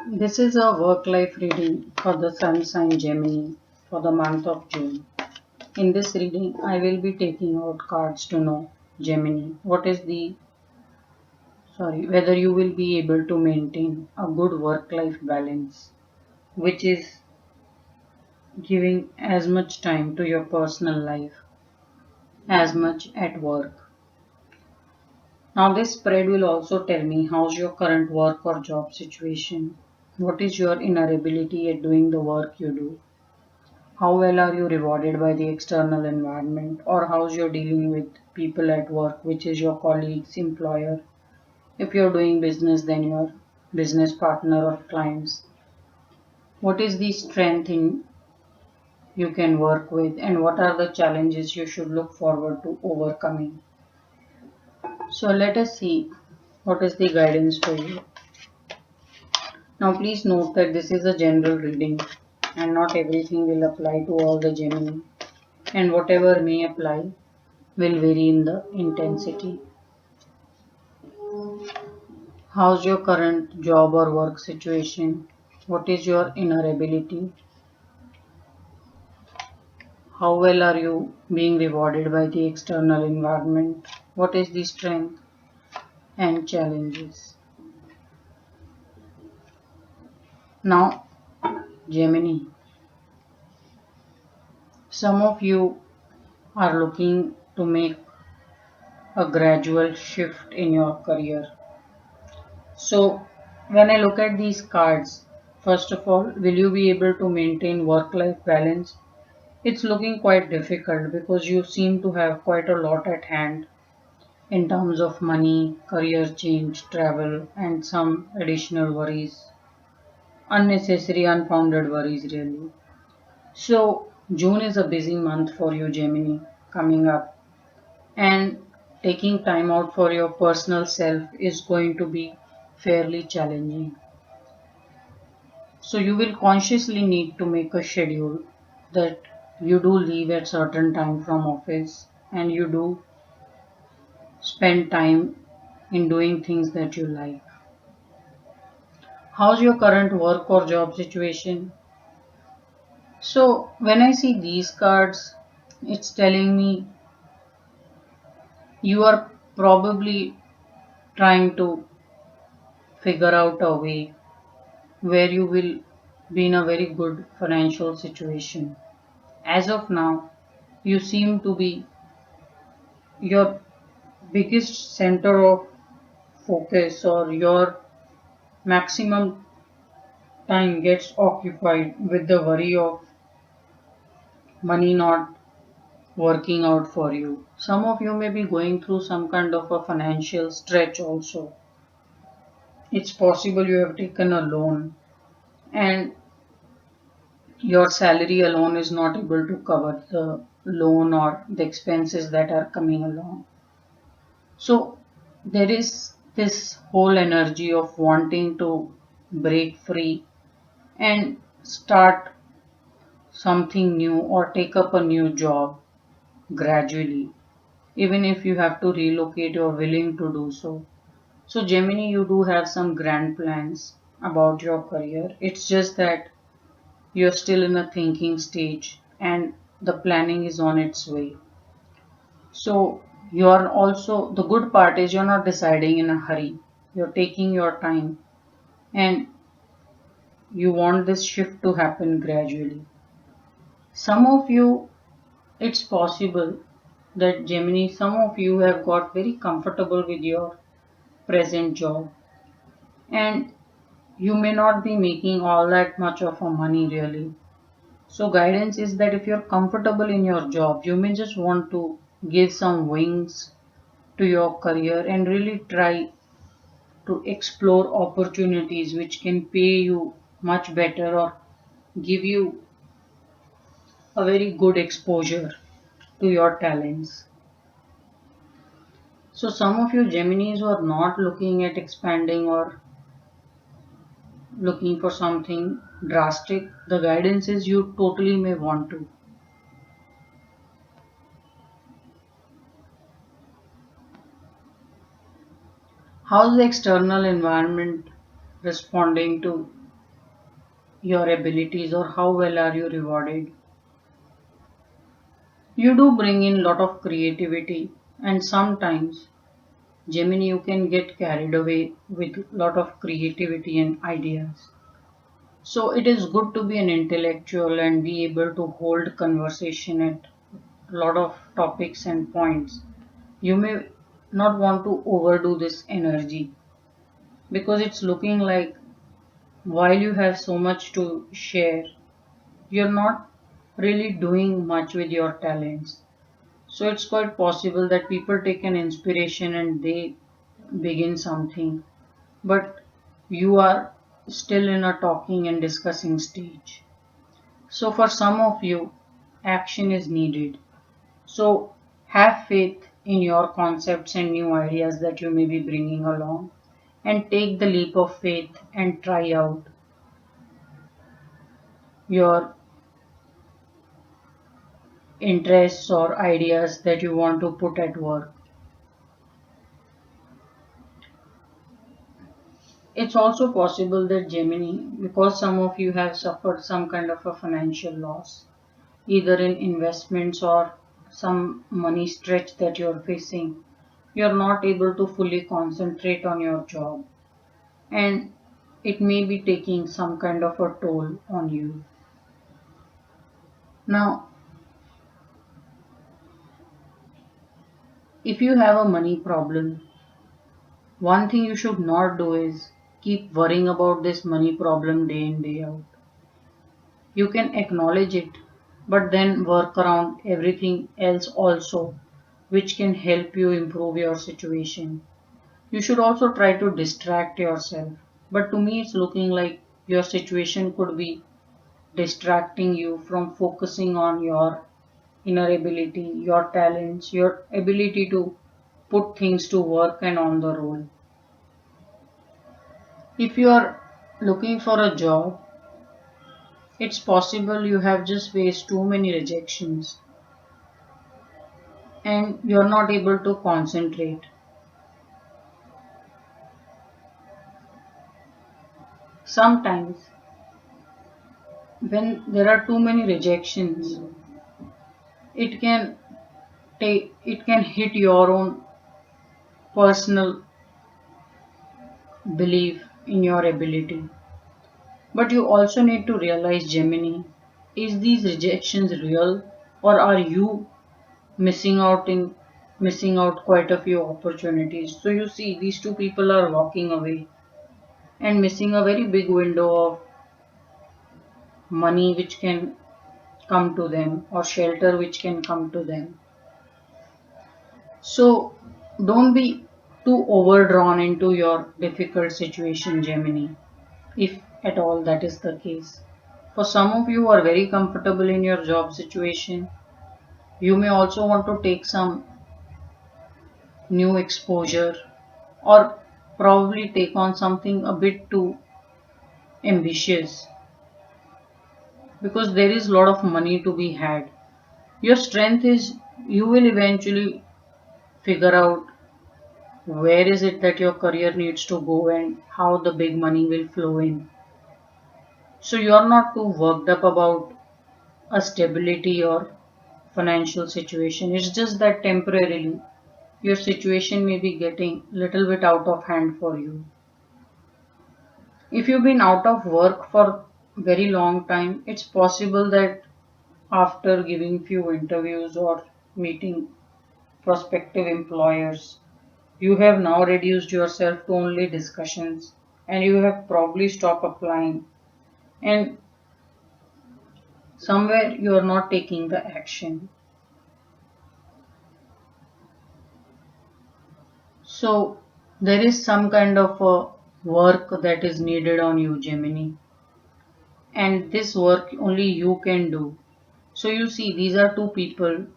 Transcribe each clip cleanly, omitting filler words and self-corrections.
This is a work-life reading for the sun sign Gemini for the month of June. In this reading, I will be taking out cards to know Gemini whether you will be able to maintain a good work-life balance, which is giving as much time to your personal life as much at work. Now, this spread will also tell me how's your current work or job situation. What is your inner ability at doing the work you do? How well are you rewarded by the external environment, or how's you're dealing with people at work, which is your colleagues, employer? If you're doing business, then your business partner or clients. What is the strength in you can work with, and what are the challenges you should look forward to overcoming? So let us see what is the guidance for you. Now please note that this is a general reading and not everything will apply to all the Gemini, and whatever may apply will vary in the intensity. How's your current job or work situation? What is your inner ability? How well are you being rewarded by the external environment? What is the strength and challenges? Now, Gemini, some of you are looking to make a gradual shift in your career. So, when I look at these cards, first of all, will you be able to maintain work life balance? It's looking quite difficult because you seem to have quite a lot at hand in terms of money, career change, travel, and some additional worries. Unnecessary, unfounded worries, really. So, June is a busy month for you, Gemini, coming up. And taking time out for your personal self is going to be fairly challenging. So, you will consciously need to make a schedule that you do leave at certain time from office and you do spend time in doing things that you like. How's your current work or job situation? So, when I see these cards, it's telling me you are probably trying to figure out a way where you will be in a very good financial situation. As of now, you seem to be your biggest center of focus or your maximum time gets occupied with the worry of money not working out for you. Some of you may be going through some kind of a financial stretch also. It's possible you have taken a loan and your salary alone is not able to cover the loan or the expenses that are coming along. So there is this whole energy of wanting to break free and start something new or take up a new job gradually. Even if you have to relocate, you're willing to do so. So, Gemini, you do have some grand plans about your career. It's just that you're still in a thinking stage and the planning is on its way. So, you're also, the good part is you're not deciding in a hurry. You're taking your time and you want this shift to happen gradually. Some of you, it's possible that Gemini, some of you have got very comfortable with your present job and you may not be making all that much of a money really. So guidance is that if you're comfortable in your job, you may just want to give some wings to your career and really try to explore opportunities which can pay you much better or give you a very good exposure to your talents. So some of you Geminis who are not looking at expanding or looking for something drastic, the guidance is you totally may want to. How's the external environment responding to your abilities or how well are you rewarded. You do bring in lot of creativity, and sometimes Gemini you can get carried away with lot of creativity and ideas. So it is good to be an intellectual and be able to hold conversation at a lot of topics and points. You may not want to overdo this energy because it's looking like while you have so much to share, you're not really doing much with your talents. So it's quite possible that people take an inspiration and they begin something, but you are still in a talking and discussing stage. So for some of you, action is needed. So have faith in your concepts and new ideas that you may be bringing along and take the leap of faith and try out your interests or ideas that you want to put at work. It's also possible that Gemini, because some of you have suffered some kind of a financial loss, either in investments or some money stretch that you're facing, you're not able to fully concentrate on your job and it may be taking some kind of a toll on you. Now, if you have a money problem, one thing you should not do is keep worrying about this money problem day in, day out. You can acknowledge it, but then work around everything else also, which can help you improve your situation. You should also try to distract yourself. But to me, it's looking like your situation could be distracting you from focusing on your inner ability, your talents, your ability to put things to work and on the roll. If you are looking for a job, it's possible you have just faced too many rejections and you're not able to concentrate. Sometimes, when there are too many rejections, it can it can hit your own personal belief in your ability. But you also need to realize, Gemini, is these rejections real or are you missing out in missing out quite a few opportunities? So you see these two people are walking away and missing a very big window of money which can come to them or shelter which can come to them. So don't be too overdrawn into your difficult situation, Gemini, if at all that is the case. For some of you who are very comfortable in your job situation, you may also want to take some new exposure or probably take on something a bit too ambitious because there is a lot of money to be had. Your strength is you will eventually figure out where is it that your career needs to go and how the big money will flow in. So you are not too worked up about a stability or financial situation. It's just that temporarily your situation may be getting little bit out of hand for you. If you've been out of work for very long time, it's possible that after giving few interviews or meeting prospective employers, you have now reduced yourself to only discussions and you have probably stopped applying and somewhere you are not taking the action. So there is some kind of a work that is needed on you, Gemini, and this work only you can do. So you see, these are two people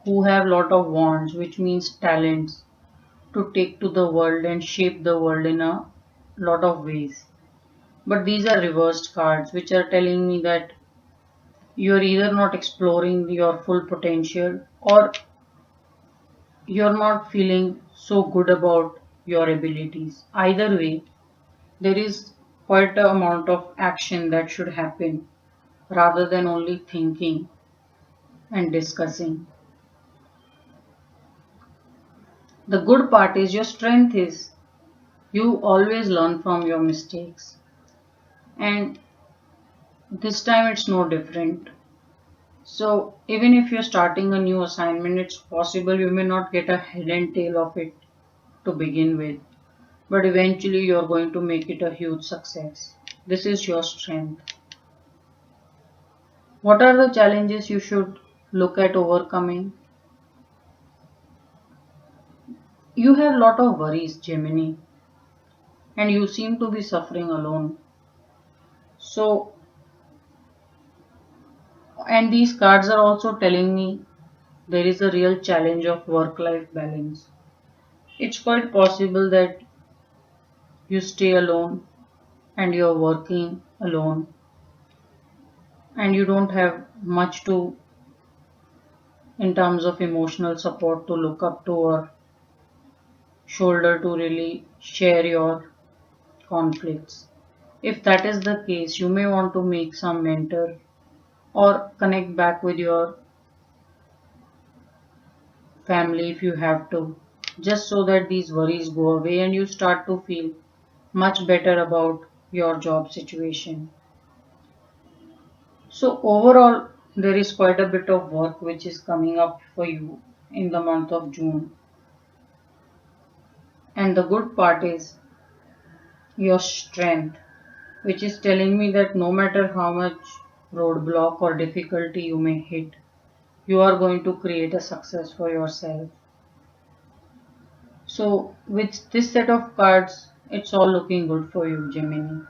who have lot of wands, which means talents to take to the world and shape the world in a lot of ways. But these are reversed cards, which are telling me that you're either not exploring your full potential or you're not feeling so good about your abilities. Either way, there is quite a amount of action that should happen rather than only thinking and discussing. The good part is your strength is you always learn from your mistakes, and this time it's no different. So, even if you're starting a new assignment, it's possible you may not get a head and tail of it to begin with, but eventually you're going to make it a huge success. This is your strength. What are the challenges you should look at overcoming? You have a lot of worries, Gemini, and you seem to be suffering alone. So, and these cards are also telling me there is a real challenge of work life balance. It's quite possible that you stay alone and you're working alone and you don't have much to in terms of emotional support to look up to or shoulder to really share your conflicts. If that is the case, you may want to make some mentor or connect back with your family if you have to, just so that these worries go away and you start to feel much better about your job situation. So, overall, there is quite a bit of work which is coming up for you in the month of June. And the good part is your strength, which is telling me that no matter how much roadblock or difficulty you may hit, you are going to create a success for yourself. So, with this set of cards, it's all looking good for you, Gemini.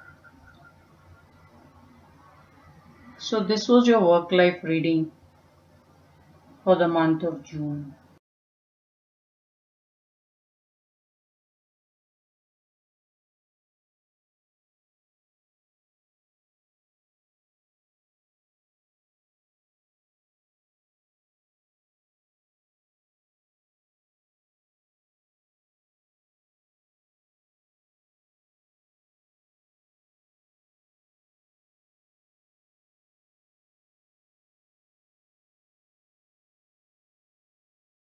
So, this was your work life reading for the month of June.